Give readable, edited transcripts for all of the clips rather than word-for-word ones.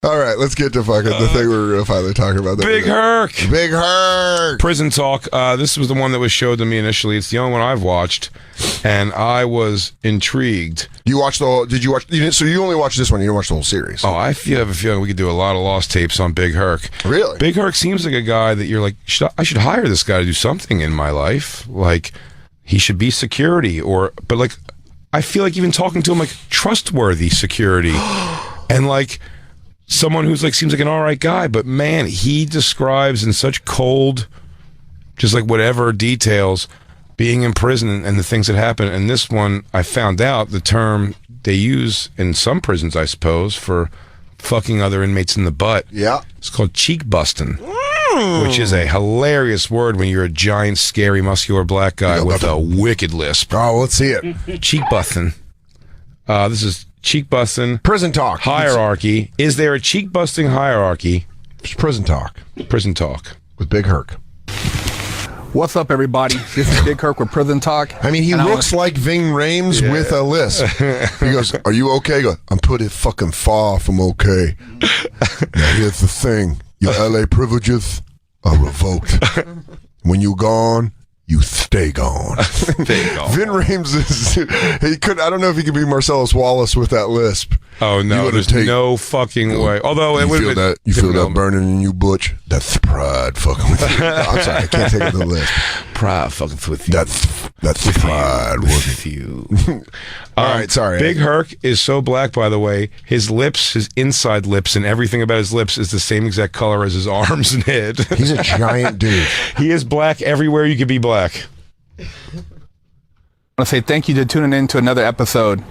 All right, let's get to fucking the thing we were going to finally talk about. Big Herc. Big Herc. Prison Talk. This was the one that was showed to me initially. It's the only one I've watched, and I was intrigued. You watched the whole, did you watch, so you only watched this one, you didn't watch the whole series? Oh, I have a feeling we could do a lot of lost tapes on Big Herc. Really? Big Herc seems like a guy that you're like, I should hire this guy to do something in my life. Like, he should be security, but like, I feel like even talking to him, like, trustworthy security. And like, someone who's like, seems like an all right guy, but man, he describes in such cold, just like whatever details, being in prison and the things that happen. And this one, I found out the term they use in some prisons, I suppose, for fucking other inmates in the butt. Yeah. It's called cheek busting, which is a hilarious word when you're a giant, scary, muscular black guy with a wicked lisp. Oh, let's see it. Cheek busting. This is cheek busting. Prison Talk. Hierarchy. Is there a cheek busting hierarchy? It's Prison Talk. Prison Talk. With Big Herc. What's up, everybody? This is Big Herc with Prison Talk. I mean, he looks like Ving Rhames with a lisp. He goes, "Are you okay?" I go, "I'm pretty fucking far from okay. Now, here's the thing. Your LA privileges are revoked. When you're gone, you stay gone." Vin Rhames is, I don't know if he could be Marcellus Wallace with that lisp. Oh, no, there's no fucking way. Although, you feel that burning in you, Butch? That's pride fucking with you. I'm sorry, I can't take it to the lisp. Pride fucking with you. That's pride with you. All right, sorry. Big Herc is so black, by the way. His lips, his inside lips, and everything about his lips is the same exact color as his arms and head. He's a giant dude. He is black everywhere you could be black. I want to say thank you to tuning in to another episode.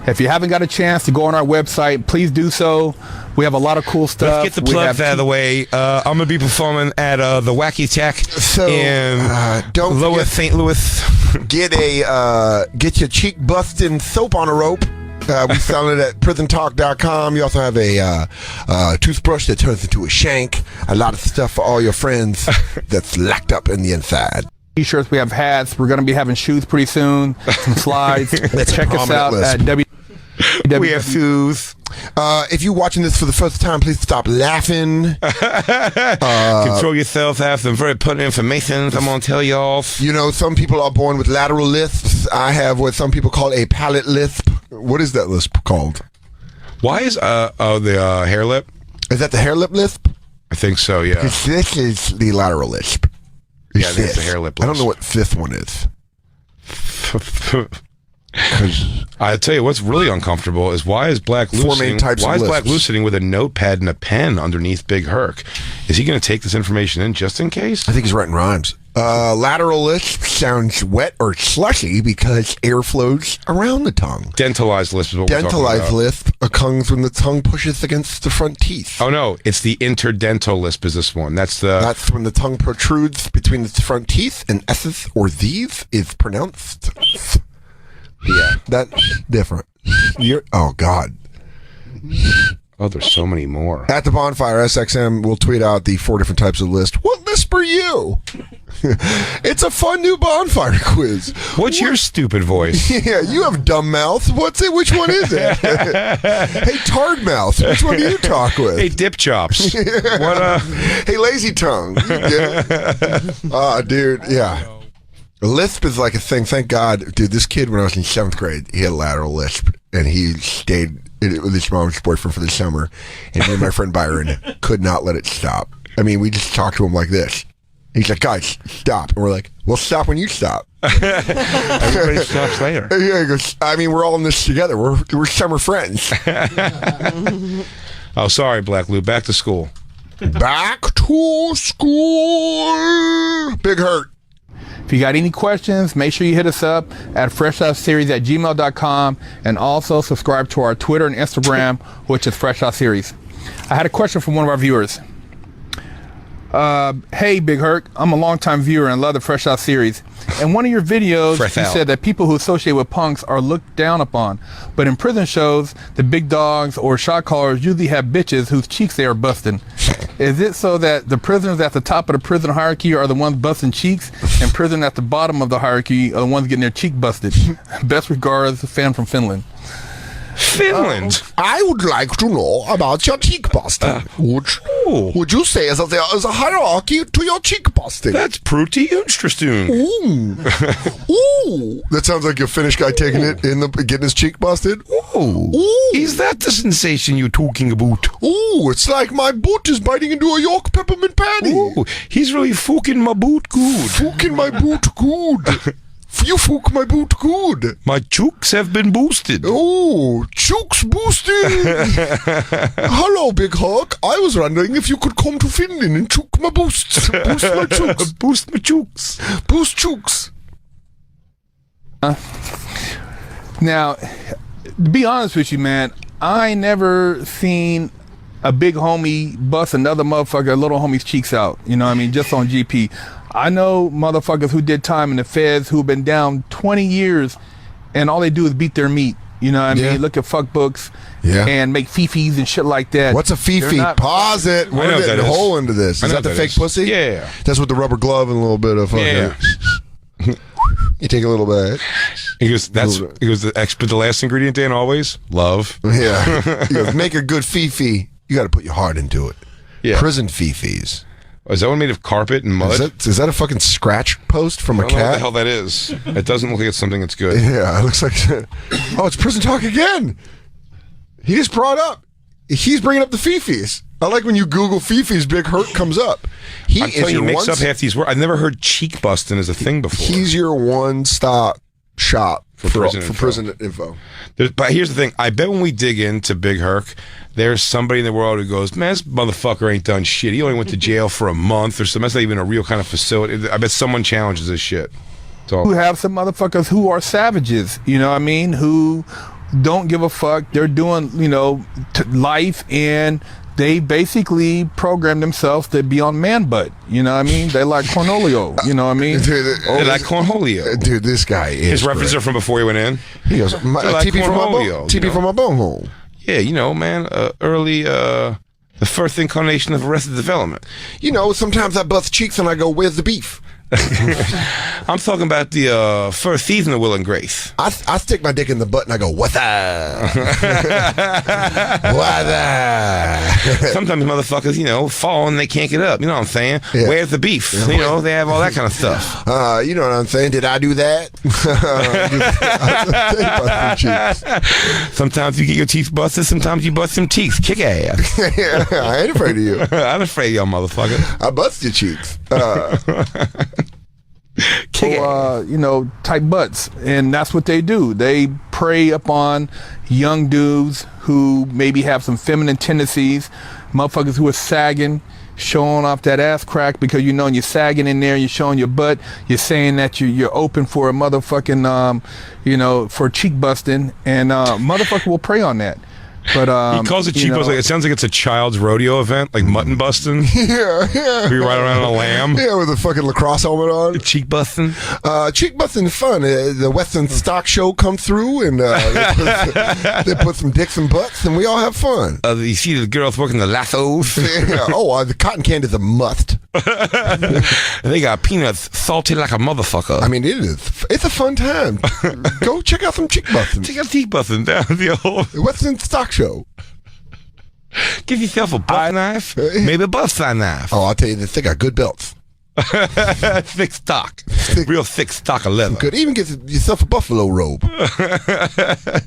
If you haven't got a chance to go on our website, please do so. We have a lot of cool stuff. Let's get the plugs out of the way. I'm going to be performing at the Wacky Tech in don't Lower St. Louis. Get your cheek busting soap on a rope. We sell it at prisontalk.com. You also have a toothbrush that turns into a shank. A lot of stuff for all your friends that's locked up in the inside. T-shirts, we have hats. We're going to be having shoes pretty soon. Some slides. Check us out at We have shoes. If you're watching this for the first time, please stop laughing. Control yourself. Have some very pertinent information I'm going to tell y'all. You know, some people are born with lateral lisps. I have what some people call a palate lisp. What is that lisp called? Why is the hair lip? Is that the hair lip lisp? I think so, yeah. This is the lateral lisp. Yeah, I think it's the hair lip lisp. I don't know what fifth one is. I tell you what's really uncomfortable is why is Black Lou sitting with a notepad and a pen underneath Big Herc? Is he going to take this information in just in case? I think he's writing rhymes. Lateral lisp sounds wet or slushy because air flows around the tongue. Dentalized lisp is what we're talking about. Dentalized lisp occurs when the tongue pushes against the front teeth. Oh no, it's the interdental lisp is this one. That's when the tongue protrudes between the front teeth and S's or Z's is pronounced. Yeah, that's different. Oh God. Oh, there's so many more. At the Bonfire, SXM will tweet out the 4 different types of lisp. What lisp are you? It's a fun new Bonfire quiz. What's your stupid voice? Yeah, you have dumb mouth. What's it? Which one is it? Hey, tard mouth. Which one do you talk with? Hey, dip chops. What? Hey, lazy tongue. Dude, yeah. A lisp is like a thing. Thank God, dude. This kid, when I was in 7th grade, he had a lateral lisp, and he stayed with his mom's boyfriend for the summer. And me and my friend Byron could not let it stop. I mean, we just talked to him like this. He's like, "Guys, stop," and we're like, "We'll stop when you stop." Everybody stops later. Yeah, he goes, I mean, we're all in this together. We're summer friends. Oh, sorry, Black Lou. Back to school. Back to school. Big Herc. If you got any questions, make sure you hit us up at freshouseries@gmail.com and also subscribe to our Twitter and Instagram, which is Fresh Out Series. I had a question from one of our viewers. Hey, Big Herc, I'm a longtime viewer and love the Fresh Out series. In one of your videos, you said that people who associate with punks are looked down upon. But in prison shows, the big dogs or shot callers usually have bitches whose cheeks they are busting. Is it so that the prisoners at the top of the prison hierarchy are the ones busting cheeks, and prisoners at the bottom of the hierarchy are the ones getting their cheek busted? Best regards, fan from Finland. Finland. I would like to know about your cheek busting. Would you say that there is a hierarchy to your cheek busting? That's pretty interesting. Ooh. Ooh. That sounds like a Finnish guy taking it getting his cheek busted. Ooh. Is that the sensation you're talking about? Ooh, it's like my boot is biting into a York peppermint patty. Ooh, he's really fucking my boot good. Fucking my boot good. You fuck my boot good. My chooks have been boosted. Oh, chooks boosted. Hello, Big Herc. I was wondering if you could come to Finland and chook my boosts. Boost my chooks. Boost my chooks. Boost chooks. Now, to be honest with you, man, I never seen a big homie bust another motherfucker, little homie's cheeks out. You know what I mean? Just on GP. I know motherfuckers who did time in the feds who've been down 20 years and all they do is beat their meat. You know what I mean? Look at fuck books and make fifis and shit like that. What's a fifi? Pause it. We're getting a hole into this. Is that the fake pussy? Yeah. That's with the rubber glove and a little bit of fucking... Yeah. You take a little bit. He goes, the last ingredient, Dan, always? Love. Yeah. He goes, make a good fifi. You got to put your heart into it. Yeah. Prison fifis. Is that one made of carpet and mud? Is that a fucking scratch post from a cat? I don't know what the hell that is. It doesn't look like it's something that's good. Yeah, it looks like... Oh, it's prison talk again. He just brought up... He's bringing up the fifis. I like when you Google fifis, Big Herc comes up. He makes up half these words. I've never heard cheek busting as a thing before. He's your one-stop shop for prison info. But here's the thing. I bet when we dig into Big Herc, there's somebody in the world who goes, man, this motherfucker ain't done shit. He only went to jail for a month or something. That's not even a real kind of facility. I bet someone challenges this shit. Who have some motherfuckers who are savages, you know what I mean? Who don't give a fuck. They're doing, life, and they basically program themselves to be on man butt. You know what I mean? They like Cornholio. You know what I mean? They like Cornholio. Dude, this guy is... His references are from before he went in? He goes, TP from my bone hole. Yeah, man, the first incarnation of Arrested Development. Sometimes I bust cheeks and I go, where's the beef? I'm talking about the first season of Will and Grace. I stick my dick in the butt and I go, what's up? What's up? Sometimes motherfuckers, fall and they can't get up. You know what I'm saying? Yeah. Where's the beef? They have all that kind of stuff. You know what I'm saying? Did I do that? Sometimes you get your teeth busted. Sometimes you bust some teeth. Kick ass. Yeah, I ain't afraid of you. I ain't afraid of y'all, motherfucker. I bust your cheeks. Tight butts, and that's what they do. They prey upon young dudes who maybe have some feminine tendencies, motherfuckers who are sagging, showing off that ass crack because you're sagging in there, you're showing your butt, you're saying that you're open for a motherfucking for cheek busting, and motherfucker will prey on that. But he calls it cheek busting. It sounds like it's a child's rodeo event, like mutton busting. Yeah. We ride around on a lamb. Yeah, with a fucking lacrosse helmet on. Cheek busting. Cheek busting is fun. The Western Stock Show come through, and they put some dicks and butts, and we all have fun. You see the girls working the lassos. Yeah. Oh, the cotton candy's a must. They got peanuts salty like a motherfucker. I mean, it is. It's a fun time. Go check out some cheek busting. Check out cheek busting down the old Western Stock Show. Give yourself a butt knife, maybe a butt knife. Oh, I'll tell you this, they got good belts. Thick stock. Real thick stock of leather. Could even get yourself a buffalo robe. I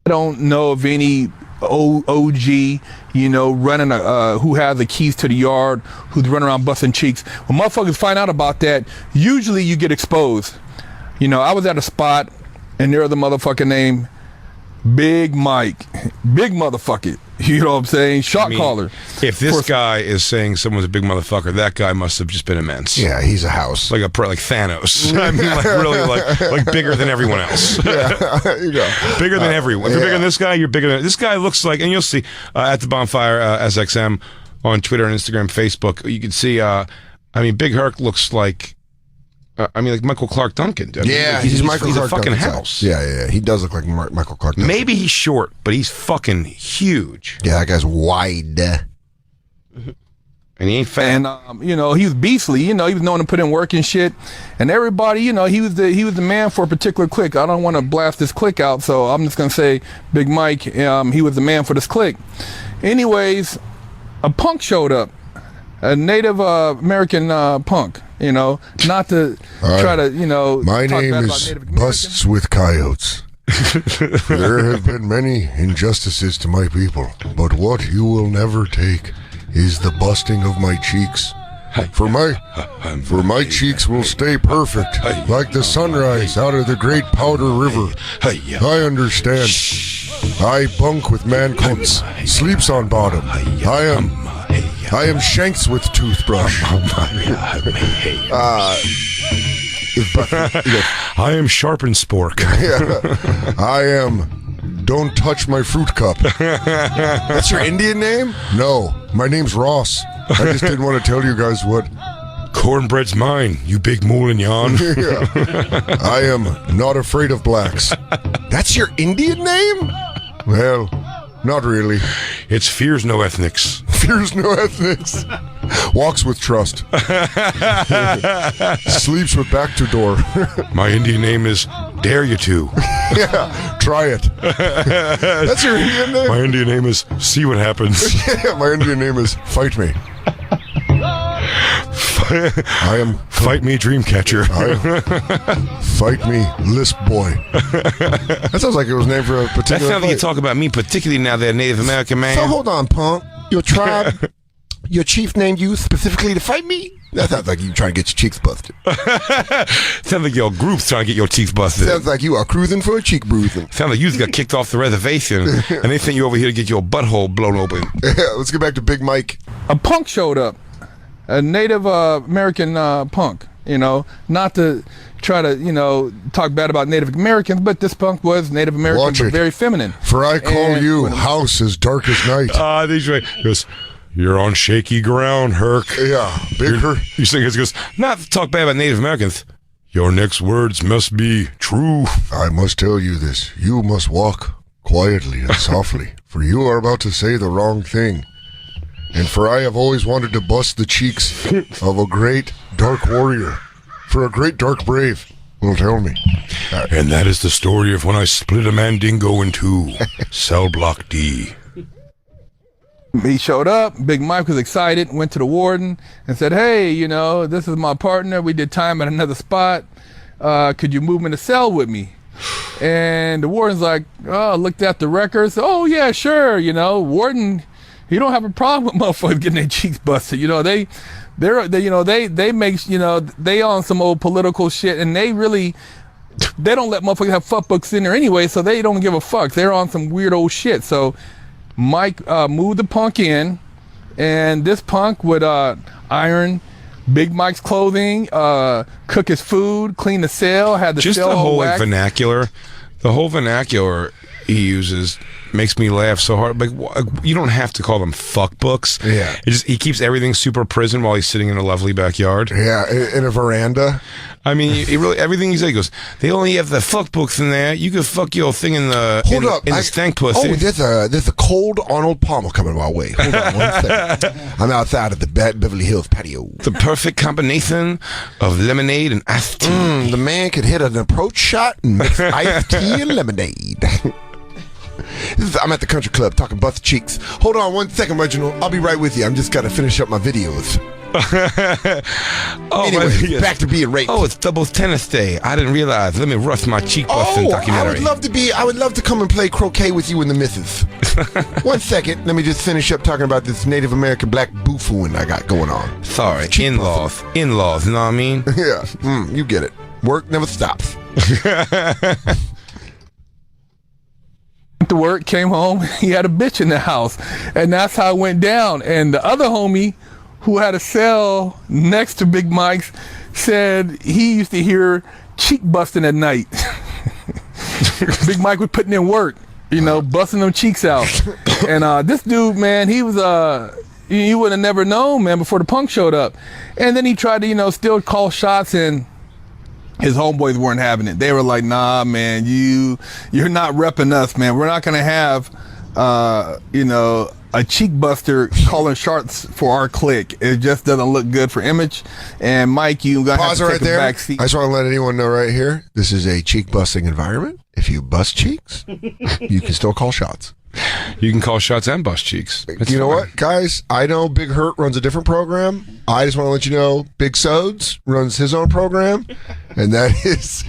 don't know of any OG, running who has the keys to the yard, who's running around busting cheeks. When motherfuckers find out about that, usually you get exposed. I was at a spot, and there was a motherfucker named Big Mike, big motherfucker. You know what I'm saying? Shot caller. If this guy is saying someone's a big motherfucker, that guy must have just been immense. Yeah, he's a house. Like Thanos. I mean, really, like bigger than everyone else. Yeah, there you go. Bigger than everyone. If you're bigger than this guy, you're bigger than... This guy looks like... And you'll see at the Bonfire SXM on Twitter and Instagram, Facebook, you can see... Big Herc looks like... like Michael Clark Duncan. He's Michael Clark a fucking Duncan house. Yeah. He does look like Michael Clark Duncan. Maybe he's short, but he's fucking huge. Yeah, that guy's wide. And he ain't fat. And you know, he was beastly. You know, he was known to put in work and shit. And everybody, you know, he was the man for a particular clique. I don't want to blast this clique out, so I'm just gonna say Big Mike. He was the man for this clique. Anyways, a punk showed up, a Native American punk. You know, not to try to, you know. My name is Busts with Coyotes. There have been many injustices to my people, but what you will never take is the busting of my cheeks. For my cheeks will stay perfect, like the sunrise out of the great Powder River. I understand. I bunk with man cunts, sleeps on bottom. I am Shanks with toothbrush. I am Sharp and Spork. Yeah, I am Don't Touch My Fruit Cup. That's your Indian name? No, my name's Ross. I just didn't want to tell you guys what. Cornbread's mine, you big moulignon. Yeah. I am not afraid of blacks. That's your Indian name? Well, not really. It's Fears No Ethnics. Fears no ethnics. Walks with trust. Sleeps with back to door. My Indian name is Dare You To. Yeah, try it. That's your Indian name? My Indian name is See What Happens. Yeah, my Indian name is Fight Me. I am Fight Me Dreamcatcher. Fight Me Lisp Boy. That sounds like it was named for a particular. That sounds like you talk about me, particularly now that a Native American man. So hold on, punk. Your tribe, your chief named you specifically to fight me? That sounds like you trying to get your cheeks busted. Sounds like your group's trying to get your teeth busted. Sounds like you are cruising for a cheek bruising. Sounds like you just got kicked off the reservation and they sent you over here to get your butthole blown open. Yeah, let's get back to Big Mike. A punk showed up, a Native American punk. You know, not to try to, you know, talk bad about Native Americans, but this punk was Native American, but very feminine. For I call you house as dark as night. He's right. He goes, you're on shaky ground, Herc. Yeah, Big Herc. He goes, not to talk bad about Native Americans. Your next words must be true. I must tell you this. You must walk quietly and softly, for you are about to say the wrong thing. And for I have always wanted to bust the cheeks of a great dark warrior, for a great dark brave will tell me. And that is the story of when I split a Mandingo in two. Cell block D. He showed up. Big Mike was excited, went to the warden and said, hey, you know, this is my partner. We did time at another spot. Could you move him in the cell with me? And the warden's like, looked at the records. Oh, yeah, sure. You know, warden, he don't have a problem with motherfuckers getting their cheeks busted. You know, they make, you know, they on some old political shit, and they don't let motherfuckers have fuck books in there anyway, so they don't give a fuck. They're on some weird old shit. So Mike moved the punk in, and this punk would iron Big Mike's clothing, cook his food, clean the cell, had the just cell the whole like, vernacular. The whole vernacular he uses makes me laugh so hard. Like, you don't have to call them fuck books. Yeah. He keeps everything super prison while he's sitting in a lovely backyard. Yeah, in a veranda. I mean, everything he says, he goes, they only have the fuck books in there. You can fuck your thing in the in the stank pussy. Oh, there's a cold Arnold Palmer coming my way. Hold on one second. I'm outside of the Beverly Hills patio. The perfect combination of lemonade and iced tea. The man could hit an approach shot and mix iced tea and lemonade. I'm at the country club talking busted cheeks. Hold on one second, Reginald. I'll be right with you. I'm just got to finish up my videos. Anyway, back to being raped. Oh, it's double tennis day. I didn't realize. Let me rush my cheek busting documentary. I would love to come and play croquet with you and the missus. 1 second. Let me just finish up talking about this Native American black boofooing I got going on. Sorry, in-laws. In-laws, you know what I mean? Yeah, you get it. Work never stops. To work, came home, he had a bitch in the house, and that's how it went down. And the other homie who had a cell next to Big Mike's said he used to hear cheek busting at night. Big Mike was putting in work, you know, busting them cheeks out. And this dude, man, he was you would have never known, man, before the punk showed up. And then he tried to, you know, still call shots, and his homeboys weren't having it. They were like, nah, man, you're not repping us, man. We're not going to have, you know, a cheek buster calling shots for our clique. It just doesn't look good for image. And Mike, you got to pause right take a there. back seat. I just want to let anyone know right here, this is a cheek busting environment. If you bust cheeks, you can still call shots. You can call shots and bust cheeks. That's you know fine. what, guys? I know Big Herc runs a different program. I just want to let you know Big Sodes runs his own program, and that is,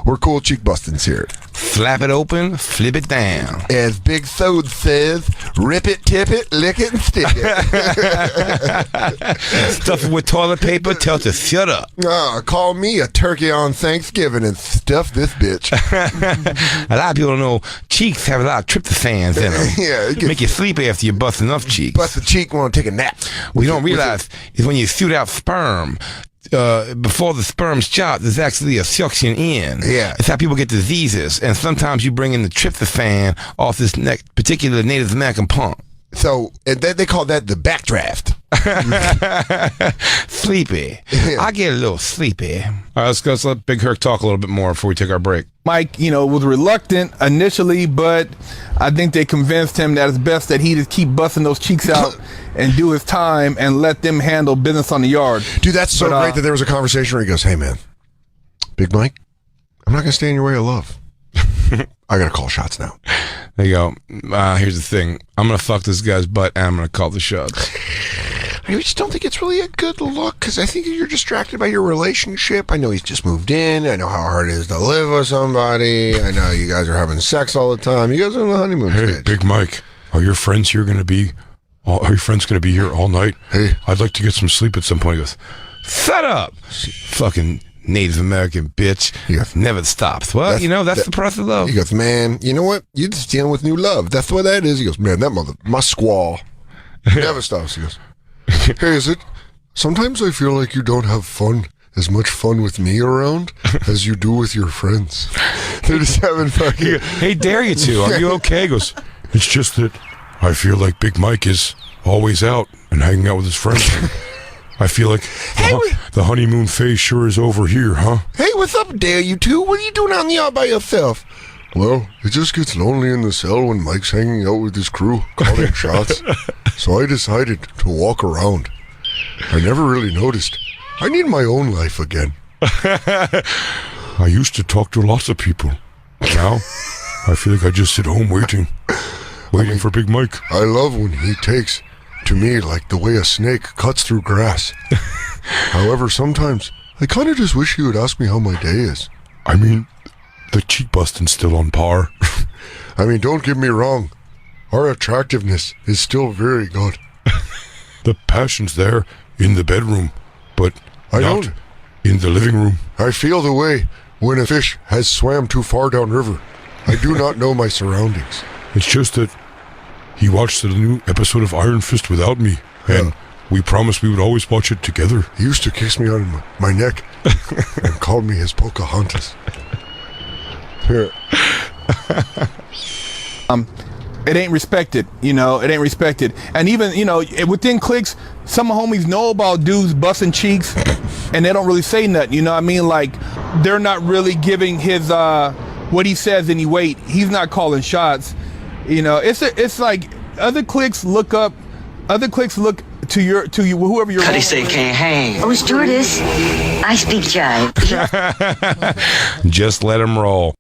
we're cool cheek bustings here. Flap it open, flip it down. As Big Sode says, rip it, tip it, lick it, and stick it. Stuff it with toilet paper, tell it to shut up. Call me a turkey on Thanksgiving and stuff this bitch. A lot of people don't know cheeks have a lot of tryptophans in them. Yeah, it Make you sleep after you bust enough cheeks. bust the cheek, want to take a nap. What you don't realize is when you shoot out sperm, before the sperm's chopped, there's actually a suction in. Yeah. It's how people get diseases. And sometimes you bring in the tryptophan off this particular Native American punk. So they call that the backdraft. Sleepy. I get a little sleepy. All right, let's let Big Herc talk a little bit more before we take our break. Mike, was reluctant initially, but I think they convinced him that it's best that he just keep busting those cheeks out and do his time and let them handle business on the yard. Dude, that's so great that there was a conversation where he goes, hey, man, Big Mike, I'm not going to stand in your way of love. I got to call shots now. There you go. Here's the thing. I'm going to fuck this guy's butt and I'm going to call the shots. I just don't think it's really a good look because I think you're distracted by your relationship. I know he's just moved in. I know how hard it is to live with somebody. I know you guys are having sex all the time. You guys are on the honeymoon Hey, stage. Big Mike, are your friends here going to be? Are your friends going to be here all night? Hey. I'd like to get some sleep at some point. He goes, shut up, fucking Native American bitch. Yeah. Never stops. Well, that's the price of love. He goes, man, you know what? You're just dealing with new love. That's what that is. He goes, man, that my squaw never stops. He goes, hey, is it? Sometimes I feel like you don't have as much fun with me around as you do with your friends. They're just having fucking. Hey, dare you to? Are you okay? He goes, it's just that I feel like Big Mike is always out and hanging out with his friends. I feel like the honeymoon phase sure is over here, huh? Hey, what's up, dare you two? What are you doing out in the yard by yourself? Well, it just gets lonely in the cell when Mike's hanging out with his crew, calling shots. So I decided to walk around. I never really noticed. I need my own life again. I used to talk to lots of people. Now, I feel like I just sit home waiting for Big Mike. I love when he takes to me like the way a snake cuts through grass. However, sometimes I kind of just wish he would ask me how my day is. I mean, the cheek busting's still on par. I mean, don't get me wrong. Our attractiveness is still very good. The passion's there in the bedroom, but not in the living room. I feel the way when a fish has swam too far downriver. I do not know my surroundings. It's just that he watched the new episode of Iron Fist without me, and we promised we would always watch it together. He used to kiss me on my neck and called me his Pocahontas. Here. It ain't respected, it ain't respected. And even, within cliques, some homies know about dudes busting cheeks and they don't really say nothing, I mean? Like, they're not really giving his, what he says any weight. He's not calling shots. It's like other cliques look to you, whoever you're. Cuddy say can't hang. Oh, stewardess, I speak jive. Just let him roll.